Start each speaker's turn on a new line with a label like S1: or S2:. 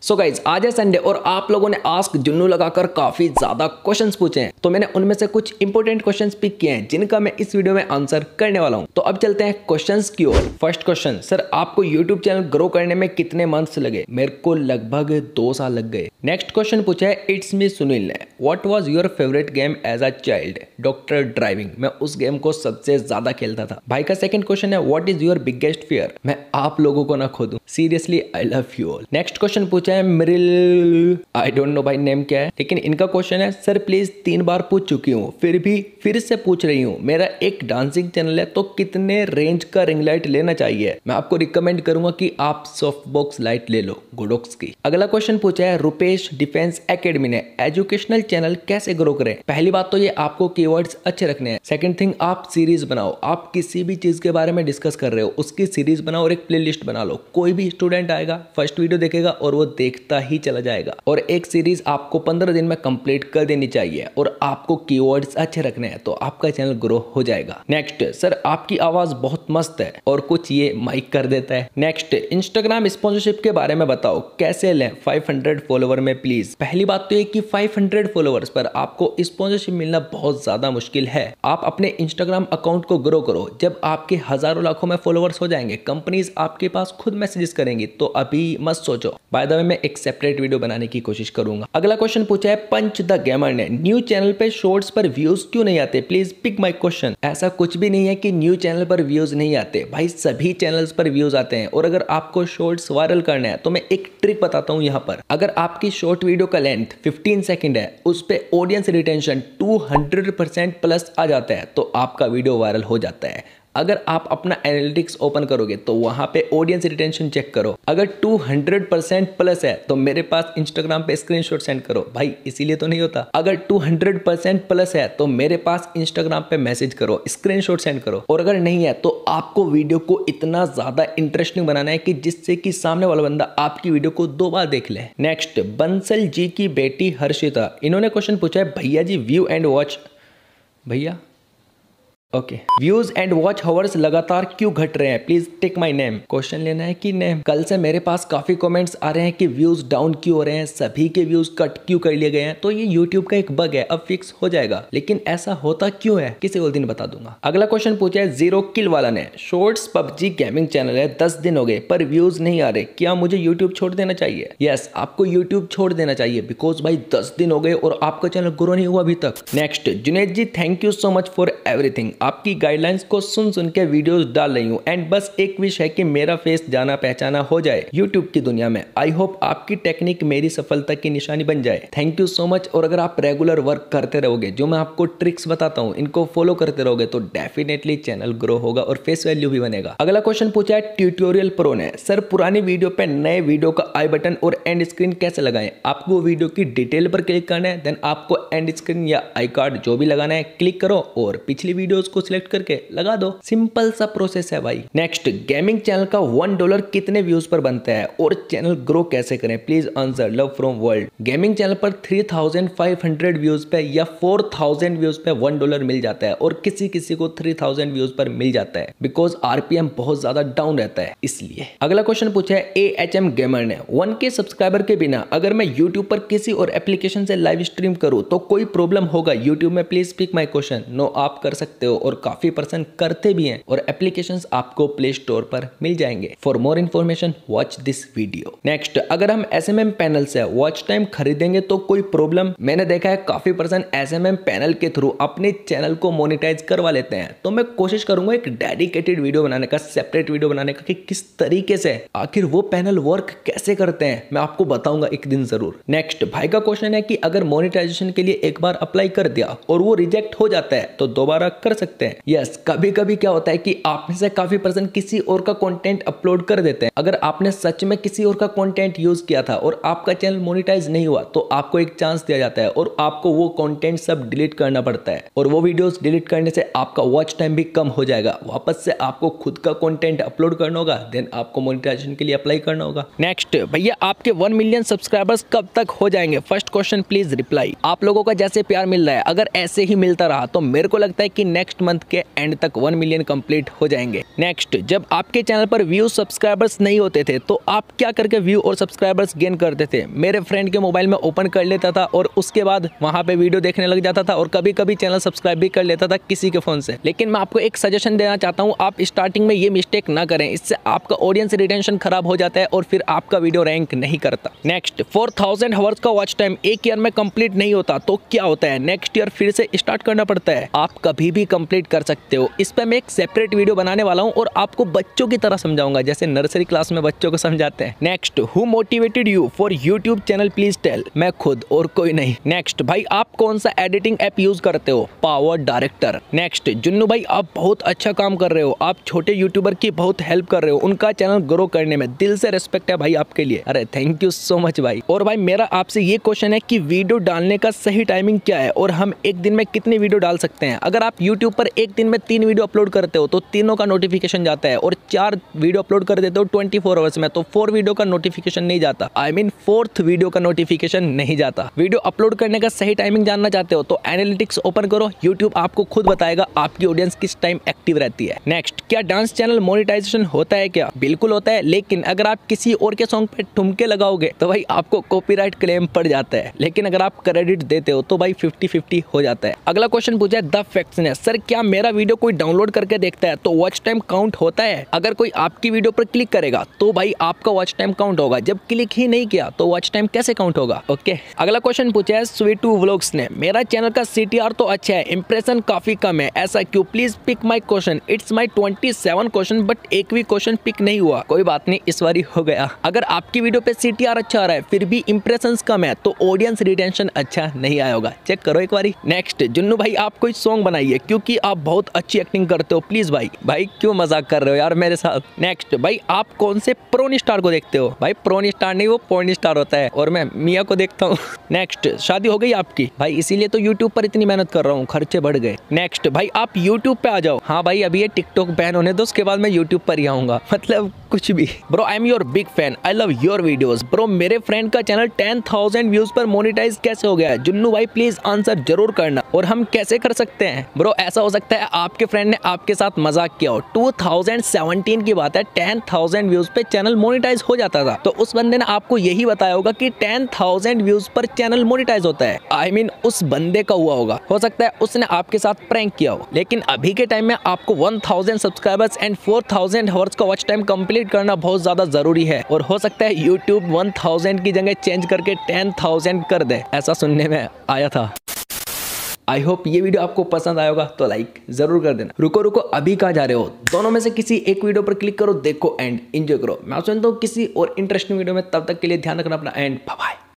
S1: So guys आज है Sunday और आप लोगों ने आस्क जुन्नू लगाकर काफी ज्यादा क्वेश्चंस पूछे हैं, तो मैंने उनमें से कुछ इंपॉर्टेंट क्वेश्चंस पिक किए हैं जिनका मैं इस वीडियो में आंसर करने वाला हूं। तो अब चलते हैं क्वेश्चंस की ओर। फर्स्ट क्वेश्चन, सर आपको यूट्यूब चैनल ग्रो करने में कितने मंथ्स लगे? मेरे को लगभग 2 साल लग गए। नेक्स्ट क्वेश्चन पूछा है इट्स मी सुनील ने, what was your favourite game as a child? Doctor driving. मैं उस गेम को सबसे ज्यादा खेलता था। भाई का सेकंड क्वेश्चन है what is your biggest fear? मैं आप लोगों को ना खो दूं। Seriously I love you all. Next question पूछा है मिरिल, आई डोंट नो भाई नेम क्या है, लेकिन इनका क्वेश्चन है सर प्लीज 3 बार पूछ चुकी हूँ फिर से पूछ रही हूँ, मेरा एक डांसिंग चैनल है तो कितने रेंज का रिंग लाइट लेना चाहिए? मैं आपको रिकमेंड करूंगा कि आप सॉफ्ट बॉक्स लाइट ले लो गुडोक्स की। अगला क्वेश्चन पूछा है रुपेश डिफेंस एकेडमी ने, एजुकेशनल चैनल कैसे ग्रो करें? पहली बात तो ये आपको कीवर्ड्स अच्छे रखने हैं। सेकंड थिंग, आप सीरीज बनाओ। आप किसी भी चीज के बारे में डिस्कस कर रहे हो उसकी सीरीज बनाओ और एक प्लेलिस्ट बना लो। कोई भी स्टूडेंट आएगा फर्स्ट वीडियो देखेगा और वो देखता ही चला जाएगा, और एक सीरीज आपको 15 दिन में कंप्लीट कर देनी चाहिए और आपको कीवर्ड्स अच्छे रखने हैं तो आपका चैनल ग्रो हो जाएगा। नेक्स्ट, सर आपकी आवाज बहुत मस्त है और कुछ ये माइक कर देता है। नेक्स्ट, इंस्टाग्राम स्पॉन्सरशिप के बारे में बताओ, कैसे लें 500 फॉलोवर में प्लीज? पहली बात तो ये कि 500 फॉलोवर्स पर आपको स्पॉन्सरशिप मिलना बहुत ज्यादा मुश्किल है। आप अपने इंस्टाग्राम अकाउंट को ग्रो करो। जब आपके हजारों लाखों में फॉलोवर्स हो जाएंगे, कंपनीज आपके पास खुद मैसेजेस करेंगी, तो अभी मत सोचो। बाय द वे मैं एक सेपरेट वीडियो बनाने की कोशिश करूंगा। अगला क्वेश्चन पूछा है पंच द गेमर ने, न्यू चैनल पे शॉर्ट्स पर व्यूज क्यों नहीं आते? Please pick my question. ऐसा कुछ भी नहीं है कि न्यू चैनल पर व्यूज नहीं आते, भाई सभी चैनल्स पर व्यूज आते हैं। और अगर आपको शॉर्ट्स वायरल करना है तो मैं एक ट्रिक बताता हूं यहाँ पर। अगर आपकी शॉर्ट वीडियो का लेंथ 15 सेकंड है, उस पे ऑडियंस रिटेंशन 200% प्लस आ जाता है तो आपका वीडियो वायरल हो जाता है। अगर आप अपना एनालिटिक्स ओपन करोगे तो वहां पे ऑडियंस रिटेंशन चेक करो, अगर 200% प्लस है तो मेरे पास इंस्टाग्राम पे स्क्रीनशॉट सेंड करो। भाई इसीलिए तो नहीं होता। अगर 200% प्लस है तो मेरे पास इंस्टाग्राम पे मैसेज करो, स्क्रीनशॉट सेंड करो। और अगर नहीं है तो आपको वीडियो को इतना ज्यादा इंटरेस्टिंग बनाना है कि जिससे कि सामने वाला बंदा आपकी वीडियो को 2 बार देख ले। नेक्स्ट, बंसल जी की बेटी हर्षिता, इन्होंने क्वेश्चन पूछा है भैया जी व्यू एंड वॉच, भैया okay, views and watch hours लगातार क्यों घट रहे हैं? Please take my name. Question लेना है कि नेम? कल से मेरे पास काफी कमेंट्स आ रहे हैं कि व्यूज डाउन क्यों हो रहे हैं, सभी के व्यूज कट क्यों कर लिए गए हैं। तो ये YouTube का एक बग है, अब फिक्स हो जाएगा, लेकिन ऐसा होता क्यों है किसी और दिन बता दूंगा। अगला क्वेश्चन पूछा है जीरो किल वाला ने, शॉर्ट्स पबजी गेमिंग चैनल है, 10 दिन हो गए पर व्यूज नहीं आ रहे, क्या मुझे YouTube छोड़ देना चाहिए? यस, आपको YouTube छोड़ देना चाहिए, बिकॉज भाई 10 दिन हो गए और आपका चैनल ग्रो नहीं हुआ अभी तक। Next, Junaid ji thank you so much for everything, आपकी गाइडलाइंस को सुन के वीडियोस डाल रही हूं एंड बस एक विश है कि मेरा फेस जाना पहचाना हो जाए यूट्यूब की दुनिया में। आई होप आपकी टेक्निक मेरी सफलता की निशानी बन जाए। Thank you so much. और अगर आप रेगुलर वर्क करते रहोगे, जो मैं आपको ट्रिक्स बताता हूं इनको फॉलो करते रहोगे तो डेफिनेटली चैनल ग्रो होगा और फेस वैल्यू भी बनेगा। अगला क्वेश्चन पूछा है ट्यूटोरियल प्रो ने, सर पुरानी वीडियो पे नए वीडियो का आई बटन और एंड स्क्रीन कैसे लगाएं? आपको वीडियो की डिटेल पर क्लिक करना है, देन आपको एंड स्क्रीन या आई कार्ड जो भी लगाना है क्लिक करो और पिछली वीडियोस को सिलेक्ट करके लगा दो। सिंपल सा प्रोसेस है भाई। नेक्स्ट, गेमिंग चैनल का $1 कितने व्यूज पर बनता है और चैनल ग्रो कैसे करें? Please answer, love from world. Gaming channel पर 3500 व्यूज पे या 4000 व्यूज पे $1 मिल जाता है और किसी किसी को 3000 व्यूज पर मिल जाता है, बिकॉज RPM बहुत ज्यादा डाउन रहता है इसलिए। अगला क्वेश्चन पूछा है AHM गेमर ने, 1K सब्सक्राइबर के बिना अगर मैं यूट्यूब पर किसी और एप्लीकेशन से लाइव स्ट्रीम करूं तो कोई प्रॉब्लम होगा यूट्यूब में? Please pick my question. No, आप कर सकते हो और काफी पर्सन करते भी हैं और एप्लीकेशंस आपको प्ले स्टोर पर मिल जाएंगे। For more information watch this video. Next, अगर हम SMM पैनल से वॉच टाइम खरीदेंगे तो कोई प्रॉब्लम? मैंने देखा है काफी पर्सन SMM पैनल के थ्रू अपने चैनल को मोनेटाइज करवा लेते हैं, तो मैं कोशिश करूंगा एक डेडिकेटेड वीडियो बनाने का, सेपरेट वीडियो बनाने का कि किस तरीके से आखिर वो पैनल वर्क कैसे करते हैं, मैं आपको बताऊंगा एक दिन जरूर। नेक्स्ट, भाई का क्वेश्चन है कि अगर मोनेटाइजेशन के लिए एक बार अप्लाई कर दिया और वो रिजेक्ट हो जाता है तो दोबारा कर सकते हैं? यस, कभी कभी क्या होता है कि आप में से काफी पर्सन किसी और का कंटेंट अपलोड कर देते हैं। अगर आपने सच में किसी और का कंटेंट यूज किया था और आपका चैनल मोनेटाइज नहीं हुआ तो आपको एक चांस दिया जाता है और आपको वो कंटेंट सब डिलीट करना पड़ता है, और वो वीडियोस डिलीट करने से आपका वॉच टाइम भी कम हो जाएगा। वापस से आपको खुद का कंटेंट अपलोड करना होगा, देन आपको मोनेटाइजेशन के लिए अप्लाई करना होगा। नेक्स्ट, भैया आपके 1 मिलियन सब्सक्राइबर्स कब तक हो जाएंगे? First question please reply. आप लोगों का जैसे प्यार मिल रहा है, अगर ऐसे ही मिलता रहा तो मेरे को लगता है कि नेक्स्ट नेक्स्ट मंथ के एंड तक 1 मिलियन कंप्लीट हो जाएंगे। नेक्स्ट, जब आपके चैनल पर व्यू सब्सक्राइबर्स नहीं होते थे तो आप क्या करके व्यू और सब्सक्राइबर्स गेन करते थे? मेरे फ्रेंड के मोबाइल में ओपन कर लेता था और उसके बाद वहां पे वीडियो देखने लग जाता था और कभी कभी चैनल सब्सक्राइब भी कर लेता था किसी के फोन से। लेकिन मैं आपको एक सजेशन देना चाहता हूँ, आप स्टार्टिंग में ये मिस्टेक ना करें, इससे आपका ऑडियंस रिटेंशन खराब हो जाता है और फिर आपका वीडियो रैंक नहीं करता। नेक्स्ट, 4000 आवर्स का वॉच टाइम एक ईयर में कंप्लीट नहीं होता तो क्या होता है? नेक्स्ट ईयर फिर से स्टार्ट करना पड़ता है। आप कभी भी कंप्लीट कर सकते हो। इस पे मैं एक सेपरेट वीडियो बनाने वाला हूँ और आपको बच्चों की तरह समझाऊंगा, जैसे नर्सरी क्लास में बच्चों को समझाते हैं। Next, who motivated you for YouTube channel please tell. मैं खुद और कोई नहीं। नेक्स्ट, भाई आप कौन सा एडिटिंग ऐप यूज करते हो? Power director. नेक्स्ट, जुन्नू भाई आप बहुत अच्छा काम कर रहे हो, आप छोटे यूट्यूबर की बहुत हेल्प कर रहे हो, उनका चैनल ग्रो करने में। दिल से रिस्पेक्ट है भाई आपके लिए। अरे थैंक यू सो मच भाई। और भाई मेरा आपसे ये क्वेश्चन है कि वीडियो डालने का सही टाइमिंग क्या है और हम एक दिन में कितनी वीडियो डाल सकते हैं? अगर आप यूट्यूब पर एक दिन में 3 वीडियो अपलोड करते हो तो तीनों का नोटिफिकेशन जाता है, और 4 वीडियो अपलोड कर देते हो 24 आवर्स में तो 4 वीडियो का नोटिफिकेशन नहीं जाता। आई मीन 4th वीडियो का नोटिफिकेशन नहीं जाता। वीडियो अपलोड करने का सही टाइमिंग जानना चाहते हो तो एनालिटिक्स ओपन करो, यूट्यूब आपको खुद बताएगा आपकी ऑडियंस किस टाइम एक्टिव रहती है। नेक्स्ट, क्या डांस चैनल मोनेटाइजेशन होता है क्या? बिल्कुल होता है, लेकिन अगर आप किसी और के सॉन्ग पे ठुमके लगाओगे तो भाई आपको कॉपीराइट क्लेम पड़ जाता है, लेकिन अगर आप क्रेडिट देते हो तो भाई 50-50 हो जाता है। अगला क्वेश्चन पूछा है द फैक्ट्स ने, सर क्या मेरा वीडियो कोई डाउनलोड करके देखता है तो वॉच टाइम काउंट होता है? अगर कोई आपकी वीडियो पर क्लिक करेगा तो भाई आपका वॉच टाइम काउंट होगा, जब क्लिक ही नहीं किया तो वॉच टाइम कैसे काउंट होगा? ओके। अगला क्वेश्चन पूछा है स्वीटू व्लॉग्स ने, मेरा चैनल का CTR तो अच्छा है, इंप्रेशन काफी कम है, ऐसा क्यों? Please pick my question. It's my 27 question but एक भी क्वेश्चन पिक नहीं हुआ। कोई बात नहीं, इस बारी हो गया। अगर आपकी वीडियो पे CTR अच्छा आ रहा है फिर भी इंप्रेशंस कम है तो ऑडियंस रिटेंशन अच्छा नहीं आया होगा, चेक करो एक बारी। नेक्स्ट, जुन्नू भाई आप कोई सॉन्ग बनाइए क्योंकि आप बहुत अच्छी एक्टिंग करते हो, प्लीज भाई। भाई क्यों मजाक कर रहे हो यार मेरे साथ? नेक्स्ट, भाई आप कौन से प्रोन स्टार को देखते हो? भाई प्रोन स्टार नहीं, वो पोर्न स्टार होता है और मैं मिया को देखता हूँ। नेक्स्ट, शादी हो गई आपकी? भाई इसीलिए तो यूट्यूब पर इतनी मेहनत कर रहा हूँ, खर्चे बढ़ गए। नेक्स्ट, भाई आप यूट्यूब पे आ जाओ। हाँ भाई अभी ये टिकटॉक बैन होने दो, उसके बाद मैं यूट्यूब पर ही आऊंगा, मतलब कुछ भी। Bro I am your big fan, I love your videos. Bro मेरे फ्रेंड का चैनल 10,000 व्यूज पर मोनेटाइज कैसे हो गया है? जुन्नू भाई प्लीज आंसर जरूर करना। और हम कैसे कर सकते हैं? ब्रो ऐसा हो सकता है आपके फ्रेंड ने आपके साथ मजाक किया हो। 2017 की बात है, 10,000 व्यूज पे चैनल मोनेटाइज हो जाता था, तो उस बंदे ने आपको यही बताया होगा कि 10,000 व्यूज पर चैनल मोनेटाइज होता है। आई मीन उस बंदे का हुआ होगा, हो सकता है उसने आपके साथ प्रैंक किया हो। लेकिन अभी के टाइम में आपको 1000 सब्सक्राइबर्स एंड 4000 आवर्स का वॉच टाइम कंप्लीट करना बहुत ज्यादा जरूरी है, और हो सकता है YouTube 1000 की जगह चेंज करके 10,000 कर दे, ऐसा सुनने में आया था। आई होप ये वीडियो आपको पसंद आया होगा, तो लाइक जरूर कर देना। रुको अभी कहाँ जा रहे हो? दोनों में से किसी एक वीडियो पर क्लिक करो, देखो एंड एंजॉय करो। मैं आपसे मिलता हूँ किसी और इंटरेस्टिंग वीडियो में, तब तक के लिए ध्यान रखना अपना एंड बाय।